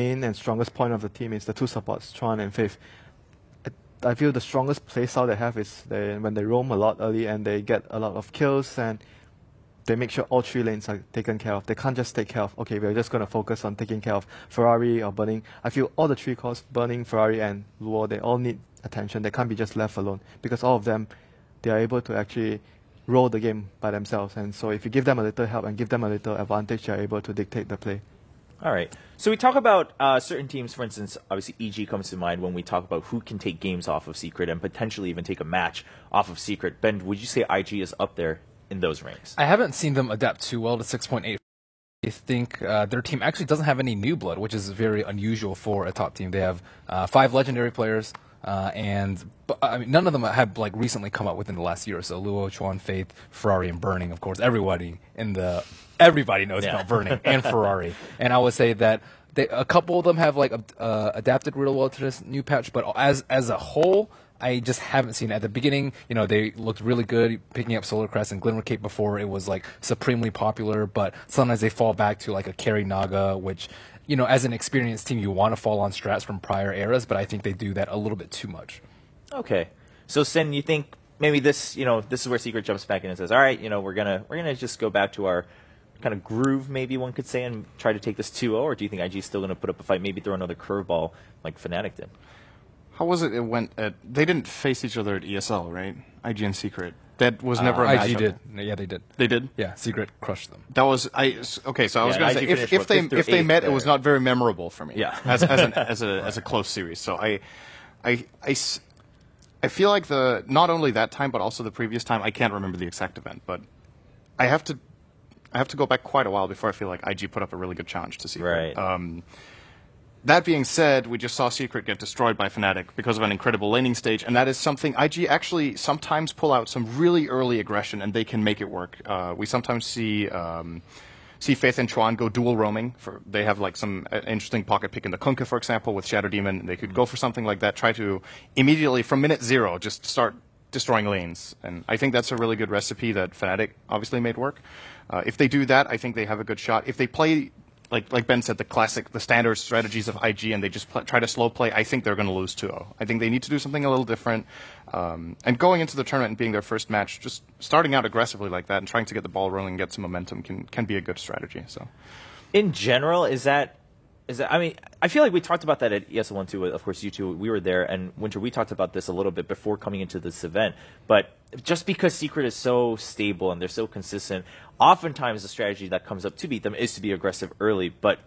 main and strongest point of the team is the two supports, Chuan and Faith. I feel the strongest playstyle they have is when they roam a lot early and they get a lot of kills and they make sure all 3 lanes are taken care of. They can't just take care of, okay, we're just going to focus on taking care of Ferrari or Burning. I feel all the 3 cores, Burning, Ferrari and Luo, they all need attention. They can't be just left alone because all of them, they are able to actually roll the game by themselves. And so if you give them a little help and give them a little advantage, they're able to dictate the play. All right. So we talk about certain teams, for instance, obviously EG comes to mind when we talk about who can take games off of Secret and potentially even take a match off of Secret. Ben, would you say IG is up there in those ranks? I haven't seen them adapt too well to 6.8. I think their team actually doesn't have any new blood, which is very unusual for a top team. They have 5 legendary players, and I mean, none of them have like recently come up within the last year or so. Luo, Chuan, Faith, Ferrari, and Burning. Of course, everybody knows about Burning and Ferrari. And I would say that a couple of them have like adapted real well to this new patch, but as a whole, I just haven't seen it. At the beginning, they looked really good picking up Solar Crest and Glimmer Cape before it was like supremely popular, but sometimes they fall back to like a carry Naga, which, as an experienced team, you want to fall on strats from prior eras, but I think they do that a little bit too much. Okay. So, Sin, you think maybe this is where Secret jumps back in and says, all right, we're gonna just go back to our kind of groove, maybe one could say, and try to take this 2-0, or do you think IG is still going to put up a fight, maybe throw another curveball like Fnatic did? How was it? It went at. They didn't face each other at ESL, right? IG and Secret. That was never a matchup. IG did. Yeah, they did. They did. Yeah, Secret crushed them. That was okay. So I was going to say if they met, it was not very memorable for me. Yeah. as a close series. So I feel like not only that time but also the previous time. I can't remember the exact event, but I have to go back quite a while before I feel like IG put up a really good challenge to Secret. Right. That being said, we just saw Secret get destroyed by Fnatic because of an incredible laning stage, and that is something IG actually sometimes pull out some really early aggression, and they can make it work. We sometimes see Faith and Chuan go dual roaming. They have like some interesting pocket pick in the Kunkka, for example, with Shadow Demon. They could go for something like that, try to immediately, from minute 0, just start destroying lanes. And I think that's a really good recipe that Fnatic obviously made work. If they do that, I think they have a good shot. If they play like Ben said, the standard strategies of IG, and they just try to slow play, I think they're going to lose 2-0. I think they need to do something a little different. And going into the tournament and being their first match, just starting out aggressively like that and trying to get the ball rolling and get some momentum can be a good strategy. So, in general, is that? I mean, I feel like we talked about that at ESL 1 too. Of course, you two, we were there, and Winter, we talked about this a little bit before coming into this event. But just because Secret is so stable and they're so consistent, oftentimes the strategy that comes up to beat them is to be aggressive early. But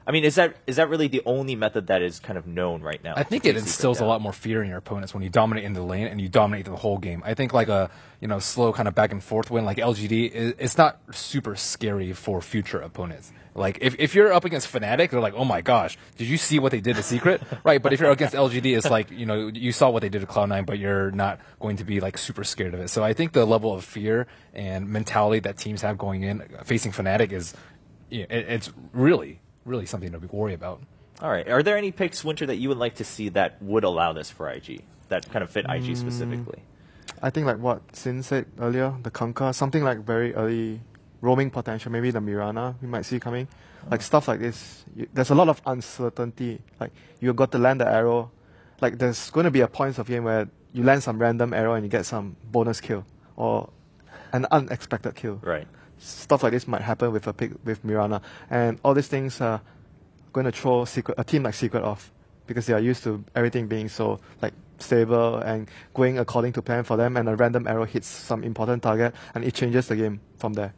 I mean, is that really the only method that is kind of known right now? I think it instills a lot more fear in your opponents when you dominate in the lane and you dominate the whole game. I think like a slow kind of back and forth win like LGD, it's not super scary for future opponents. Like if you're up against Fnatic, they're like, oh my gosh, did you see what they did to Secret? Right, but if you're against LGD, it's like you saw what they did to Cloud9, but you're not going to be like super scared of it. So I think the level of fear and mentality that teams have going in facing Fnatic is it's really something to worry about. All right. Are there any picks, Winter, that you would like to see that would allow this for IG, that kind of fit IG specifically? I think like what Sin said earlier, the Kunkka, something like very early roaming potential, maybe the Mirana we might see coming. Like stuff like this, there's a lot of uncertainty. Like you've got to land the arrow. Like there's going to be a point of game where you land some random arrow and you get some bonus kill or an unexpected kill. Right. Stuff like this might happen with a pick with Mirana, and all these things are going to throw a team like Secret off because they are used to everything being so like stable and going according to plan for them, and a random arrow hits some important target and it changes the game from there.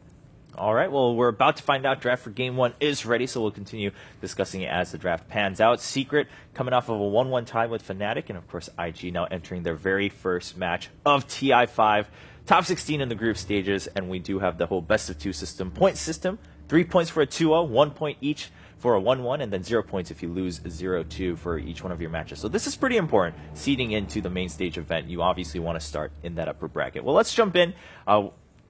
All right, well, we're about to find out. Draft for Game 1 is ready, so we'll continue discussing it as the draft pans out. Secret coming off of a 1-1 tie with Fnatic, and of course IG now entering their very first match of TI5. Top 16 in the group stages, and we do have the whole best-of-2 system, point system. 3 points for a 2-0, 1 point each for a 1-1, and then 0 points if you lose 0-2 for each one of your matches. So this is pretty important. Seeding into the main stage event, you obviously want to start in that upper bracket. Well, let's jump in.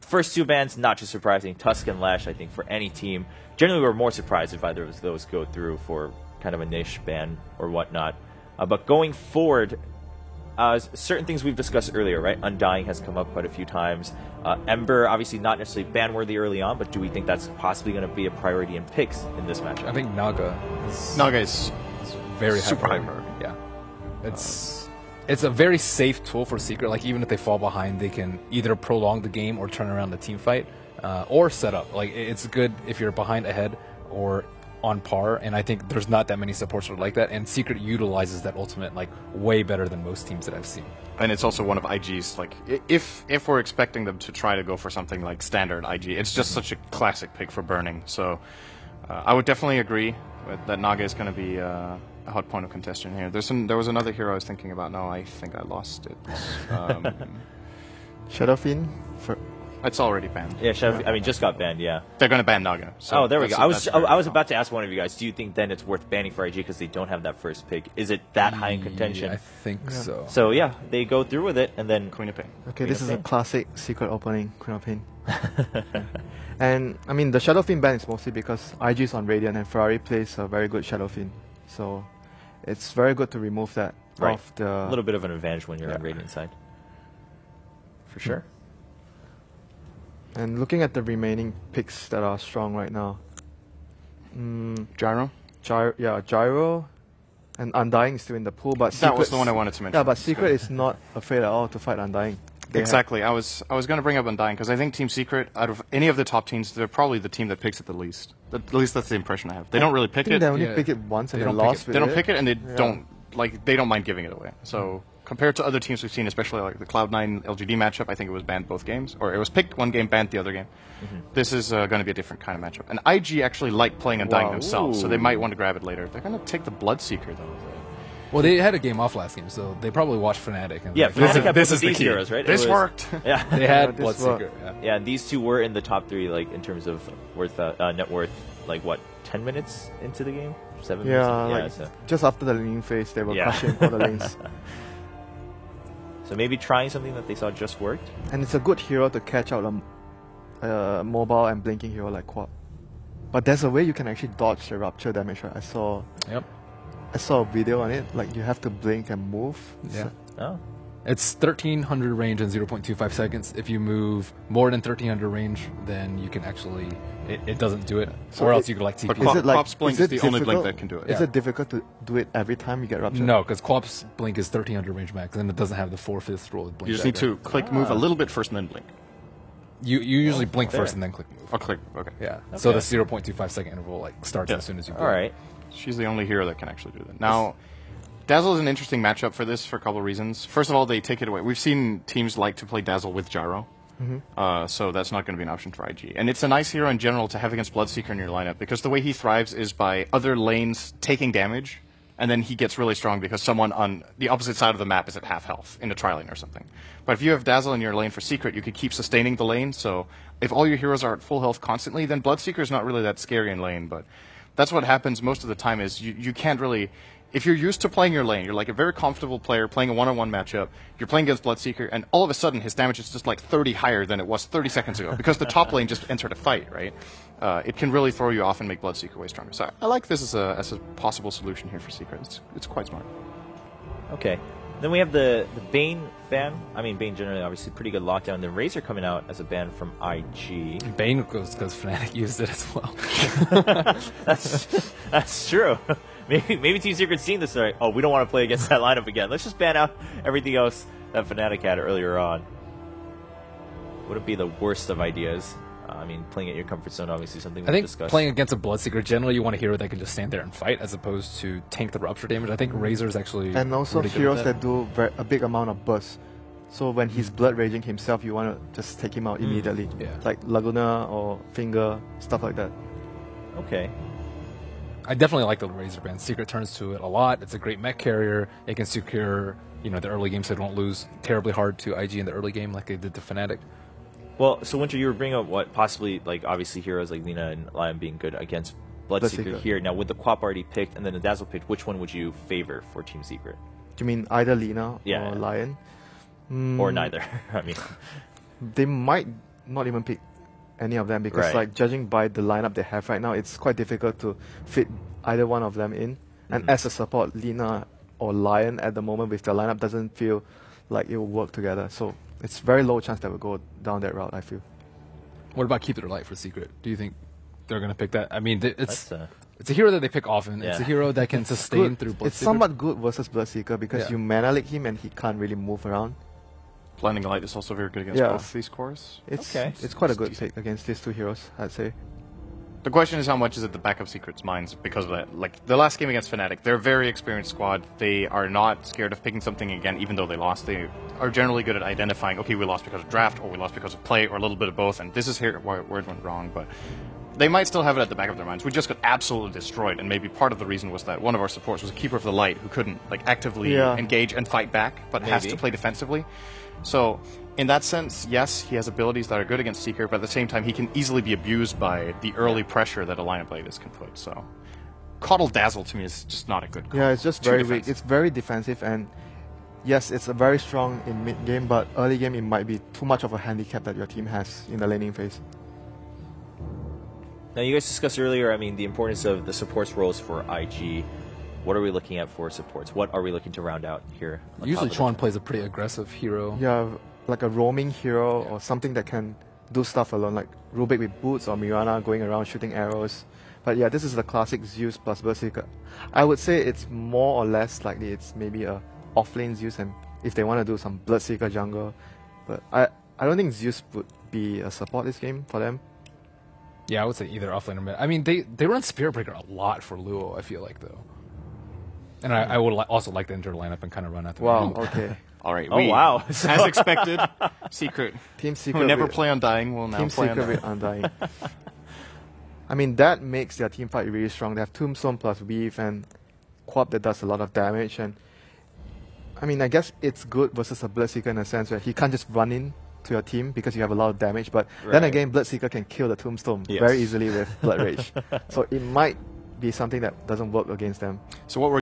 First 2 bans, not too surprising. Tusk and Lash, I think, for any team. Generally, we're more surprised if either of those go through for kind of a niche ban or whatnot. But going forward, certain things we've discussed earlier, right? Undying has come up quite a few times. Ember, obviously not necessarily ban-worthy early on, but do we think that's possibly going to be a priority in picks in this matchup? I think Naga is very super high high priority. Yeah, it's a very safe tool for Secret. Like even if they fall behind, they can either prolong the game or turn around the team fight, or set up. Like it's good if you're behind, ahead, or on par. And I think there's not that many supports that are like that. And Secret utilizes that ultimate like way better than most teams that I've seen. And it's also one of IG's, like, if we're expecting them to try to go for something like standard IG, it's just such a classic pick for burning. So I would definitely agree that Naga is going to be a hot point of contention here. There was another hero I was thinking about. No, I think I lost it. Shadowfiend? It's already banned. Yeah, I mean, just got banned, yeah. They're going to ban Naga. So there we go. I was about to ask one of you guys, do you think then it's worth banning for IG because they don't have that first pick? Is it that high in contention? Yeah, I think so. So, yeah, they go through with it, and then... Queen of Pain. Okay, this is a classic Secret opening, Queen of Pain. And, I mean, the Shadowfiend ban is mostly because IG is on Radiant and Ferrari plays a very good Shadowfiend. So, it's very good to remove that off the... A little bit of an advantage when you're on Radiant side. For sure. And looking at the remaining picks that are strong right now, Gyro? Gyro, and Undying is still in the pool. But That was the one I wanted to mention. Yeah, but Secret is not afraid at all to fight Undying. Exactly. I was going to bring up Undying because I think Team Secret, out of any of the top teams, they're probably the team that picks it the least. At least that's the impression I have. They don't really pick it. They only pick it once and they don't lost. They don't pick it and they don't mind giving it away. So compared to other teams we've seen, especially like the Cloud9 LGD matchup, I think it was banned both games, or it was picked one game, banned the other game. This is going to be a different kind of matchup. And IG actually like playing Undying themselves, so they might want to grab it later. They're going to take the Bloodseeker though. Well, they had a game off last game, so they probably watched Fnatic. And Yeah, Fnatic had this both is of these heroes, right? This worked. Yeah, They had this Bloodseeker. yeah. These two were in the top three, like in terms of net worth. Like what, 10 minutes into the game, 7 minutes. Yeah, So. just after the laning phase, they were crushing all the lanes. So maybe trying something that they saw just worked. And it's a good hero to catch out a mobile and blinking hero like Quap. But there's a way you can actually dodge the rupture damage, right? I saw a video on it. Like you have to blink and move. Yeah. Oh. It's 1300 range in 0.25 seconds. If you move more than 1300 range, then you can actually it doesn't do it. So or else you could like TP. But Is it like- Quap's Blink is is it the only blink difficult? that can do it. Is it difficult to do it every time you get rupture? No, because Quap's blink is 1300 range max, and it doesn't have the 4/5 roll of blink. You just need to click move a little bit first and then blink. You usually blink fair. first and then click move. Or click, okay. Yeah. So the 0.25 second interval like starts as soon as you blink. All right. She's the only hero that can actually do that. Now, Dazzle is an interesting matchup for this for a couple of reasons. First of all, they take it away. We've seen teams like to play Dazzle with Gyro, so that's not going to be an option for IG. And it's a nice hero in general to have against Bloodseeker in your lineup because the way he thrives is by other lanes taking damage, and then he gets really strong because someone on the opposite side of the map is at half health in a tri-lane or something. But if you have Dazzle in your lane for Secret, you could keep sustaining the lane, so if all your heroes are at full health constantly, then Bloodseeker is not really that scary in lane, but that's what happens most of the time is you can't really... If you're used to playing your lane, you're like a very comfortable player playing a one-on-one matchup, you're playing against Bloodseeker, and all of a sudden his damage is just like 30 higher than it was 30 seconds ago because the top lane just entered a fight, right? It can really throw you off and make Bloodseeker way stronger. So I like this as a possible solution here for Secret. It's quite smart. Okay. Then we have the Bane ban. I mean, Bane generally obviously pretty good lockdown. Then Razor coming out as a ban from IG. Bane goes because Fnatic used it as well. That's true. Maybe Team Secret's seeing this right. Oh, we don't want to play against that lineup again. Let's just ban out everything else that Fnatic had earlier on. Would it be the worst of ideas? I mean, playing at your comfort zone, obviously something we've discussed. I think playing against a Bloodseeker, generally you want a hero that can just stand there and fight as opposed to tank the rupture damage. I think Razor's actually And also really good heroes at that do a big amount of burst. So when he's blood raging himself, you want to just take him out immediately. Yeah. Like Laguna or Finger, stuff like that. Okay. I definitely like the Razor ban. Secret turns to it a lot. It's a great mech carrier. It can secure, the early game so they don't lose terribly hard to IG in the early game like they did to Fnatic. Well, so Winter, you were bringing up what possibly, like, obviously heroes like Lina and Lion being good against Bloodseeker here. Now, with the Quap already picked and then the Dazzle picked, which one would you favor for Team Secret? Do you mean either Lina or Lion? Or neither? I mean, they might not even pick any of them because, like, judging by the lineup they have right now, it's quite difficult to fit either one of them in. And as a support, Lina or Lion at the moment with their lineup doesn't feel like it will work together. So it's very low chance that we'll go down that route, I feel. What about Keep It Light for Secret? Do you think they're going to pick that? I mean, it's That's, a hero that they pick often. It's a Yeah. hero that can sustain through Bloodseeker. It's somewhat good versus Bloodseeker because Yeah. you mana leak him and he can't really move around. Blinding Light is also very good against Yeah. both these cores. Okay. It's quite a It's good decent. pick against these two heroes, I'd say. The question is how much is at the back of Secret's minds because of that. Like the last game against Fnatic, they're a very experienced squad. They are not scared of picking something again, even though they lost. They are generally good at identifying, okay, we lost because of draft, or we lost because of play, or a little bit of both, and this is here where it went wrong. But they might still have it at the back of their minds. We just got absolutely destroyed, and maybe part of the reason was that one of our supports was a Keeper of the Light who couldn't like actively Yeah. engage and fight back, but has Maybe. to play defensively. So in that sense, yes, he has abilities that are good against Secret, but at the same time, he can easily be abused by the early pressure that a lineup like this can put. So, Coddle Dazzle to me is just not a good call. Yeah, it's just Too very weak. defensive. It's very defensive, and yes, it's a very strong in mid game, but early game it might be too much of a handicap that your team has in the laning phase. Now, you guys discussed earlier, I mean, the importance of the supports roles for IG. What are we looking at for supports? What are we looking to round out here? on Usually top of Chuan the- plays a pretty aggressive hero. Yeah, like a roaming hero or something that can do stuff alone, like Rubik with boots or Mirana going around shooting arrows. But yeah, this is the classic Zeus plus Berserker. I would say it's more or less likely it's maybe a offlane Zeus, and if they want to do some Bloodseeker jungle. But I don't think Zeus would be a support this game for them. Yeah, I would say either offlane or mid. I mean, they run Spirit Breaker a lot for Luo, I feel like, though. And I would also like to enter the lineup and kind of run after Wow, him. okay. All right. Oh, wow. As expected, Secret, Team Secret who never with- play Undying, will now Team play Secret with Undying. Undying. I mean, that makes their team fight really strong. They have Tombstone plus Weave and Quap that does a lot of damage. And I mean, I guess it's good versus a Bloodseeker in a sense where he can't just run in to your team because you have a lot of damage. But then Right. again, Bloodseeker can kill the Tombstone Yes. very easily with Blood Rage. So it might be something that doesn't work against them. So what we're